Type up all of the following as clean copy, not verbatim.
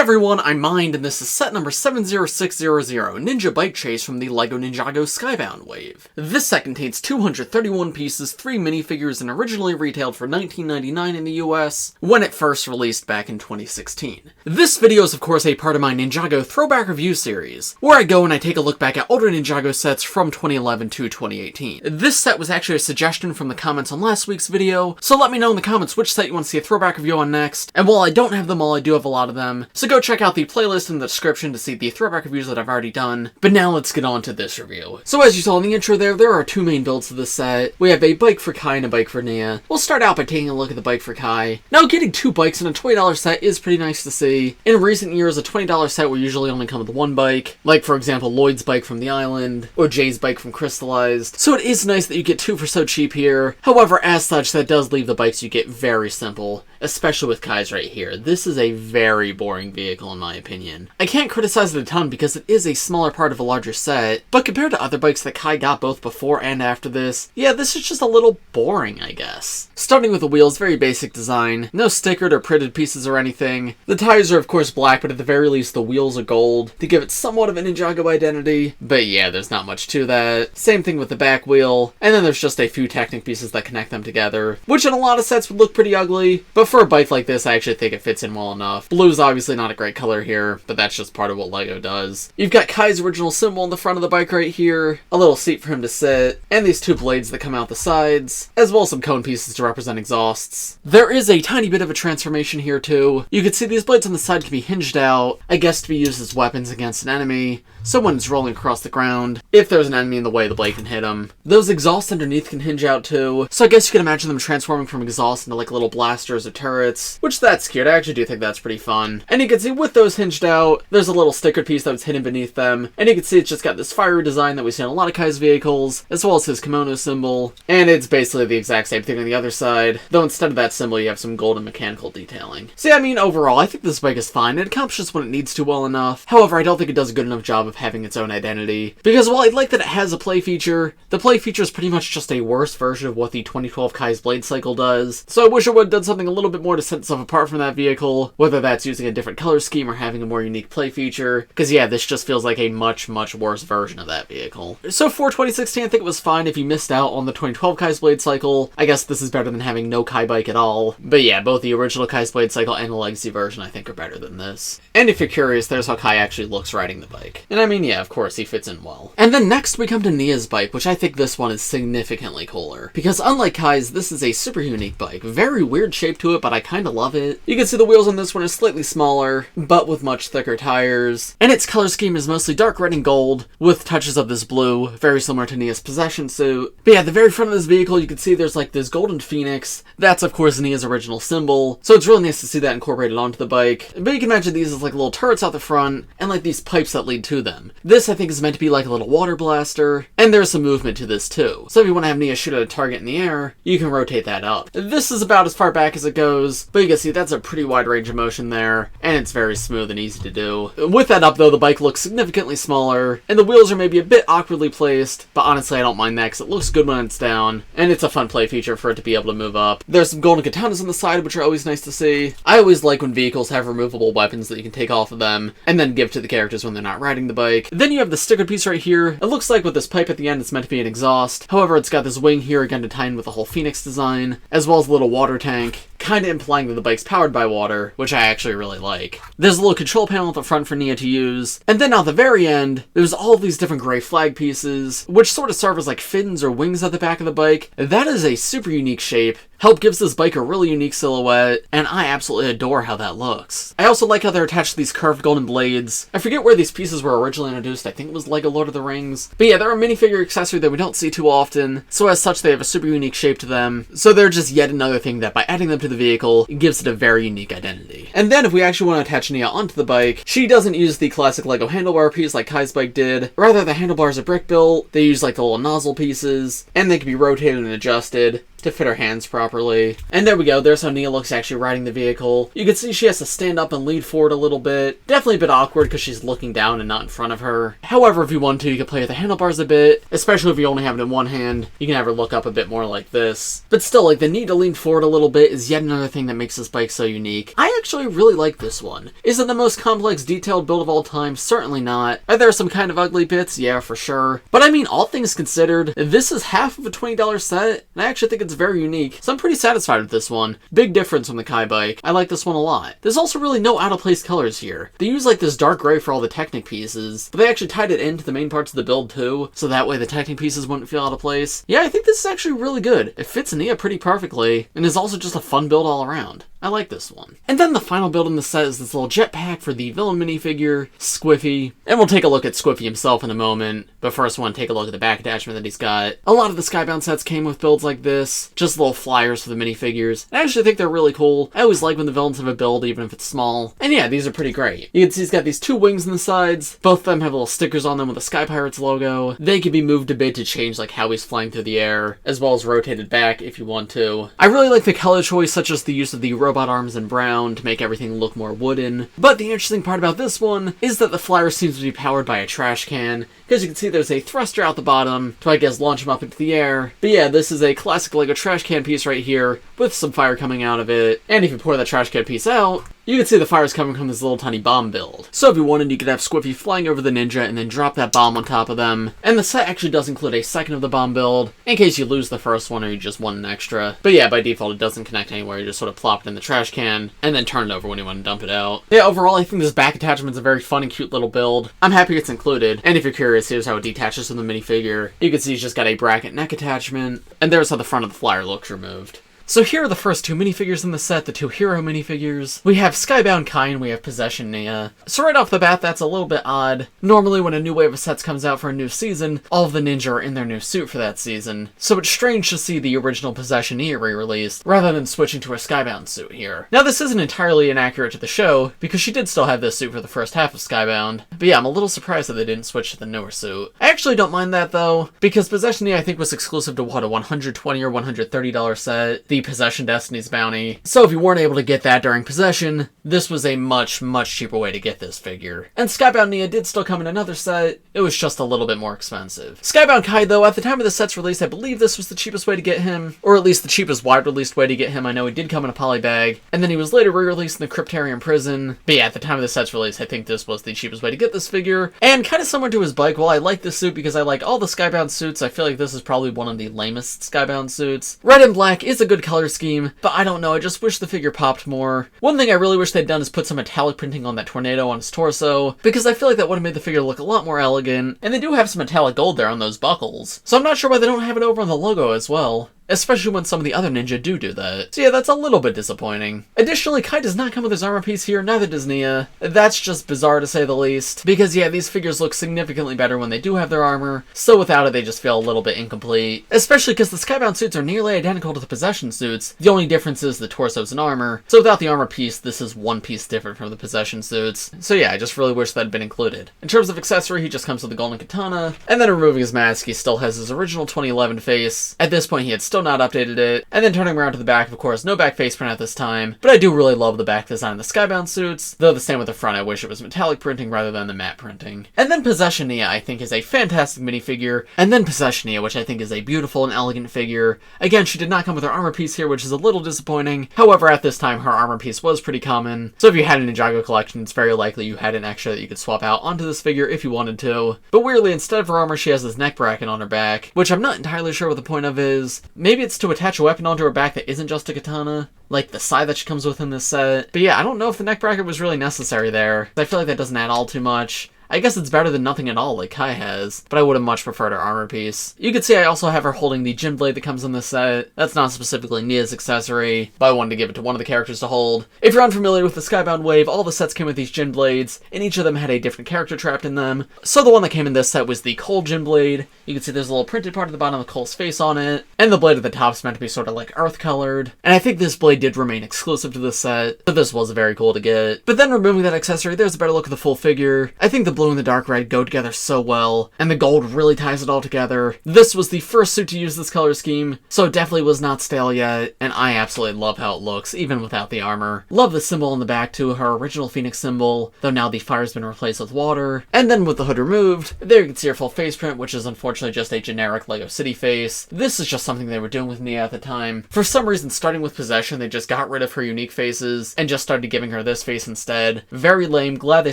everyone, I'm Mind, and this is set number 70600, Ninja Bike Chase from the LEGO Ninjago Skybound wave. This set contains 231 pieces, 3 minifigures, and originally retailed for $19.99 in the US, when it first released back in 2016. This video is of course a part of my Ninjago Throwback Review series, where I go and I take a look back at older Ninjago sets from 2011 to 2018. This set was actually a suggestion from the comments on last week's video, so let me know in the comments which set you want to see a throwback review on next, and while I don't have them all, I do have a lot of them, so go check out the playlist in the description to see the throwback reviews that I've already done. But now let's get on to this review. So as you saw in the intro there are two main builds to this set. We have a bike for Kai and a bike for Nya. We'll start out by taking a look at the bike for Kai. Now getting two bikes in a $20 set is pretty nice to see. In recent years, a $20 set will usually only come with one bike, like for example Lloyd's bike from the Island, or Jay's bike from Crystallized. So it is nice that you get two for so cheap here. However, as such, that does leave the bikes you get very simple, especially with Kai's right here. This is a very boring vehicle in my opinion. I can't criticize it a ton because it is a smaller part of a larger set, but compared to other bikes that Kai got both before and after this, yeah, this is just a little boring, I guess. Starting with the wheels, very basic design. No stickered or printed pieces or anything. The tires are of course black, but at the very least the wheels are gold to give it somewhat of a Ninjago identity. But yeah, there's not much to that. Same thing with the back wheel, and then there's just a few Technic pieces that connect them together, which in a lot of sets would look pretty ugly, but for a bike like this, I actually think it fits in well enough. Blue's obviously not a great color here, but that's just part of what LEGO does. You've got Kai's original symbol on the front of the bike right here, a little seat for him to sit, and these two blades that come out the sides, as well as some cone pieces to represent exhausts. There is a tiny bit of a transformation here too. You can see these blades on the side can be hinged out, I guess to be used as weapons against an enemy, so when it's rolling across the ground, if there's an enemy in the way, the blade can hit them. Those exhausts underneath can hinge out too, so I guess you can imagine them transforming from exhaust into like little blasters or turrets, which that's cute. I actually do think that's pretty fun. And you can see with those hinged out, there's a little sticker piece that was hidden beneath them, and you can see it's just got this fiery design that we see on a lot of Kai's vehicles, as well as his kimono symbol, and it's basically the exact same thing on the other side, though instead of that symbol you have some golden mechanical detailing. So yeah, I mean overall, I think this bike is fine. It accomplishes what it needs to well enough. However, I don't think it does a good enough job of having its own identity, because while I like that it has a play feature, the play feature is pretty much just a worse version of what the 2012 Kai's Blade Cycle does, so I wish it would have done something a little bit more to set itself apart from that vehicle, whether that's using a different color scheme or having a more unique play feature, because yeah, this just feels like a much worse version of that vehicle. So for 2016, I think it was fine. If you missed out on the 2012 Kai's Blade Cycle, I guess this is better than having no Kai bike at all, but yeah, both the original Kai's Blade Cycle and the Legacy version I think are better than this. And if you're curious, there's how Kai actually looks riding the bike. And I mean, yeah, of course, he fits in well. And then next we come to Nia'S Bike, which I think this one is significantly cooler, because unlike Kai's, this is a super unique bike. Very weird shape to it, but I kinda love it. You can see the wheels on this one are slightly smaller, but with much thicker tires, and its color scheme is mostly dark red and gold, with touches of this blue, very similar to Nia'S possession suit. But yeah, at the very front of this vehicle, you can see there's like this golden phoenix. That's of course Nia'S original symbol, so it's really nice to see that incorporated onto the bike. But you can imagine these as like little turrets out the front, and like these pipes that lead to them. This I think is meant to be like a little water blaster, and there's some movement to this too. So if you want to have Nya shoot at a target in the air, you can rotate that up. This is about as far back as it goes, but you can see that's a pretty wide range of motion there, and it's very smooth and easy to do. With that up though, the bike looks significantly smaller, and the wheels are maybe a bit awkwardly placed, but honestly I don't mind that because it looks good when it's down, and it's a fun play feature for it to be able to move up. There's some golden katanas on the side, which are always nice to see. I always like when vehicles have removable weapons that you can take off of them, and then give to the characters when they're not riding the bike. Then you have the sticker piece right here. It looks like with this pipe at the end it's meant to be an exhaust. However, it's got this wing here again to tie in with the whole Phoenix design, as well as a little water tank, kinda implying that the bike's powered by water, which I actually really like. There's a little control panel at the front for Nya to use, and then at the very end, there's all these different gray flag pieces, which sort of serve as like fins or wings at the back of the bike. That is a super unique shape. Help gives this bike a really unique silhouette, and I absolutely adore how that looks. I also like how they're attached to these curved golden blades. I forget where these pieces were originally introduced. I think it was LEGO Lord of the Rings. But yeah, they're a minifigure accessory that we don't see too often, so as such they have a super unique shape to them. So they're just yet another thing that by adding them to the vehicle, it gives it a very unique identity. And then if we actually want to attach Nya onto the bike, she doesn't use the classic LEGO handlebar piece like Kai's bike did. Rather, the handlebars are brick built, they use like the little nozzle pieces, and they can be rotated and adjusted. to fit her hands properly. And there we go, there's how Nya looks actually riding the vehicle. You can see she has to stand up and lead forward a little bit. Definitely a bit awkward because she's looking down and not in front of her. However, if you want to, you can play with the handlebars a bit, especially if you only have it in one hand. You can have her look up a bit more like this. But still, like, the need to lean forward a little bit is yet another thing that makes this bike so unique. I actually really like this one. Is it the most complex, detailed build of all time? Certainly not. Are there some kind of ugly bits? Yeah, for sure. But I mean, all things considered, this is half of a $20 set, and I actually think it's very unique, so I'm pretty satisfied with this one. Big difference from the Kai bike. I like this one a lot. There's also really no out-of-place colors here. They use like this dark gray for all the Technic pieces, but they actually tied it into the main parts of the build too, so that way the Technic pieces wouldn't feel out of place. Yeah, I think this is actually really good. It fits Nya pretty perfectly, and is also just a fun build all around. I like this one. And then the final build in the set is this little jetpack for the villain minifigure, Squiffy. And we'll take a look at Squiffy himself in a moment, but first I want to take a look at the back attachment that he's got. A lot of the Skybound sets came with builds like this, just little flyers for the minifigures. I actually think they're really cool. I always like when the villains have a build, even if it's small. And yeah, these are pretty great. You can see he's got these two wings in the sides. Both of them have little stickers on them with the Sky Pirates logo. They can be moved a bit to change like how he's flying through the air, as well as rotated back if you want to. I really like the color choice, such as the use of the robot arms in brown to make everything look more wooden. But the interesting part about this one is that the flyer seems to be powered by a trash can, because you can see there's a thruster out the bottom to, I guess, launch him up into the air. But yeah, this is a classic LEGO trash can piece right here, with some fire coming out of it. And if you pour that trash can piece out, you can see the fire's coming from this little tiny bomb build. So if you wanted, you could have Squiffy flying over the ninja and then drop that bomb on top of them. And the set actually does include a second of the bomb build, in case you lose the first one or you just want an extra. But yeah, by default it doesn't connect anywhere, you just sort of plop it in the trash can, and then turn it over when you want to dump it out. Yeah, overall I think this back attachment's a very fun and cute little build. I'm happy it's included, and if you're curious, here's how it detaches from the minifigure. You can see he's just got a bracket neck attachment, and there's how the front of the flyer looks removed. So here are the first two minifigures in the set, the two hero minifigures. We have Skybound Kai and we have Possession Nya. So right off the bat, that's a little bit odd. Normally when a new wave of sets comes out for a new season, all of the ninja are in their new suit for that season. So it's strange to see the original Possession Nya re-released, rather than switching to a Skybound suit here. Now this isn't entirely inaccurate to the show, because she did still have this suit for the first half of Skybound. But yeah, I'm a little surprised that they didn't switch to the newer suit. I actually don't mind that though, because Possession Nya I think was exclusive to what, a $120 or $130 set? The Possession Destiny's Bounty. So if you weren't able to get that during Possession, this was a much cheaper way to get this figure. And Skybound Nya did still come in another set, it was just a little bit more expensive. Skybound Kai though, at the time of the set's release, I believe this was the cheapest way to get him, or at least the cheapest wide released way to get him. I know he did come in a poly bag, and then he was later re-released in the Cryptarium prison. But yeah, at the time of the set's release, I think this was the cheapest way to get this figure. And kind of similar to his bike, while I like this suit because I like all the Skybound suits, I feel like this is probably one of the lamest Skybound suits. Red and black is a good color scheme, but I don't know, I just wish the figure popped more. One thing I really wish they'd done is put some metallic printing on that tornado on his torso, because I feel like that would have made the figure look a lot more elegant, and they do have some metallic gold there on those buckles. So I'm not sure why they don't have it over on the logo as well. Especially when some of the other ninja do that. So yeah, that's a little bit disappointing. Additionally, Kai does not come with his armor piece here, neither does Nya. That's just bizarre to say the least, because yeah, these figures look significantly better when they do have their armor, so without it they just feel a little bit incomplete. Especially because the Skybound suits are nearly identical to the Possession suits, the only difference is the torsos and armor, so without the armor piece, this is one piece different from the Possession suits. So yeah, I just really wish that had been included. In terms of accessory, he just comes with the golden katana, and then removing his mask, he still has his original 2011 face. At this point, he had still not updated it, and then turning around to the back, of course, no back face print at this time, but I do really love the back design of the Skybound suits, though the same with the front, I wish it was metallic printing rather than the matte printing. And then Possession Nya, I think, is a fantastic minifigure, and then Possession Nya, which I think is a beautiful and elegant figure. Again, she did not come with her armor piece here, which is a little disappointing. However, at this time, her armor piece was pretty common, so if you had a Ninjago collection, it's very likely you had an extra that you could swap out onto this figure if you wanted to. But weirdly, instead of her armor, she has this neck bracket on her back, which I'm not entirely sure what the point of is. Maybe it's to attach a weapon onto her back that isn't just a katana, like the scythe that she comes with in this set. But yeah, I don't know if the neck bracket was really necessary there. I feel like that doesn't add all too much. I guess it's better than nothing at all like Kai has, but I would have much preferred her armor piece. You can see I also have her holding the Djinn blade that comes in this set. That's not specifically Nya's accessory, but I wanted to give it to one of the characters to hold. If you're unfamiliar with the Skybound wave, all the sets came with these Djinn blades, and each of them had a different character trapped in them. So the one that came in this set was the Cole Djinn blade. You can see there's a little printed part at the bottom of Cole's face on it, and the blade at the top is meant to be sort of like earth colored. And I think this blade did remain exclusive to this set, but this was very cool to get. But then removing that accessory, there's a better look at the full figure. I think the blue and the dark red go together so well, and the gold really ties it all together. This was the first suit to use this color scheme, so it definitely was not stale yet, and I absolutely love how it looks, even without the armor. Love the symbol on the back too, her original Phoenix symbol, though now the fire's been replaced with water. And then with the hood removed, there you can see her full face print, which is unfortunately just a generic LEGO City face. This is just something they were doing with Nya at the time. For some reason, starting with Possession, they just got rid of her unique faces, and just started giving her this face instead. Very lame, glad they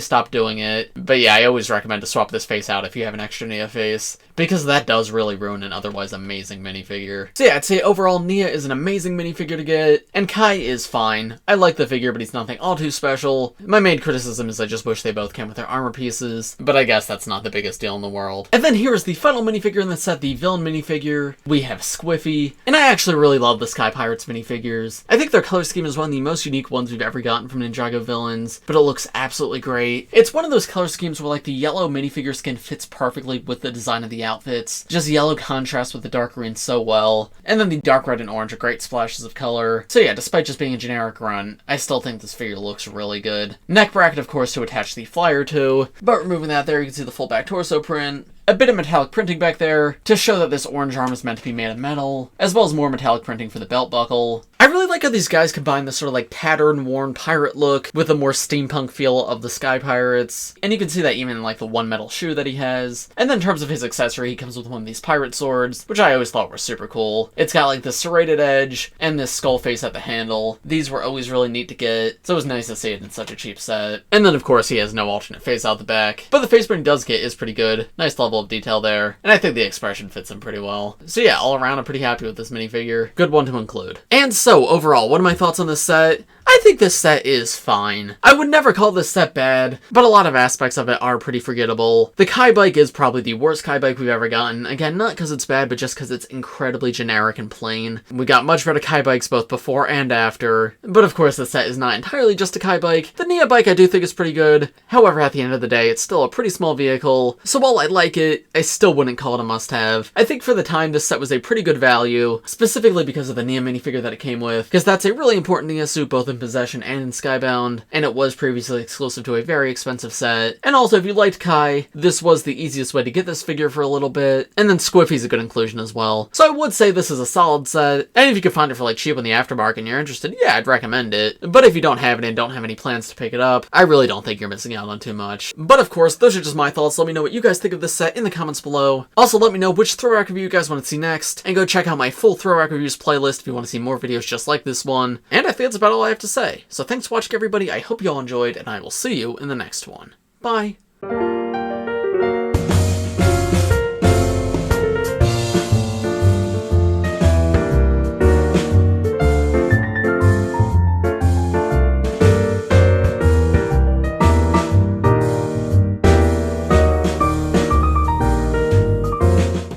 stopped doing it. But yeah, I always recommend to swap this face out if you have an extra Nya face, because that does really ruin an otherwise amazing minifigure. So yeah, I'd say overall Nya is an amazing minifigure to get, and Kai is fine. I like the figure, but he's nothing all too special. My main criticism is I just wish they both came with their armor pieces, but I guess that's not the biggest deal in the world. And then here is the final minifigure in the set, the villain minifigure. We have Squiffy, and I actually really love the Sky Pirates minifigures. I think their color scheme is one of the most unique ones we've ever gotten from Ninjago villains, but it looks absolutely great. It's one of those color schemes where like the yellow minifigure skin fits perfectly with the design of the outfits. Just yellow contrasts with the dark green so well, and then the dark red and orange are great splashes of color. So yeah, despite just being a generic run, I still think this figure looks really good. Neck bracket, of course, to attach the flyer to, but removing that there, you can see the full back torso print. A bit of metallic printing back there to show that this orange arm is meant to be made of metal, as well as more metallic printing for the belt buckle. I really like how these guys combine this sort of like pattern-worn pirate look with the more steampunk feel of the Sky Pirates, and you can see that even in like the one metal shoe that he has. And then in terms of his accessory, he comes with one of these pirate swords, which I always thought were super cool. It's got like this serrated edge and this skull face at the handle. These were always really neat to get, so it was nice to see it in such a cheap set. And then of course he has no alternate face out the back, but the face print he does get is pretty good. Nice level of detail there, and I think the expression fits him pretty well. So yeah, all around I'm pretty happy with this minifigure. Good one to include. And so overall, what are my thoughts on this set? I think this set is fine. I would never call this set bad, but a lot of aspects of it are pretty forgettable. The Kai bike is probably the worst Kai bike we've ever gotten. Again, not because it's bad, but just because it's incredibly generic and plain. We got much better Kai bikes both before and after, but of course the set is not entirely just a Kai bike. The Nya bike I do think is pretty good. However, at the end of the day, it's still a pretty small vehicle, so while I like it, I still wouldn't call it a must-have. I think for the time, this set was a pretty good value, specifically because of the Nya minifigure that it came with, because that's a really important Nya suit both in Possession and in Skybound, and it was previously exclusive to a very expensive set. And also, if you liked Kai, this was the easiest way to get this figure for a little bit, and then Squiffy's a good inclusion as well. So I would say this is a solid set, and if you can find it for like cheap on the aftermarket and you're interested, yeah, I'd recommend it. But if you don't have it and don't have any plans to pick it up, I really don't think you're missing out on too much. But of course, those are just my thoughts. Let me know what you guys think of this set in the comments below. Also, let me know which throw rack review you guys want to see next, and go check out my full throw rack reviews playlist if you want to see more videos just like this one. And I think that's about all I have to say. So thanks for watching, everybody. I hope you all enjoyed, and I will see you in the next one. Bye!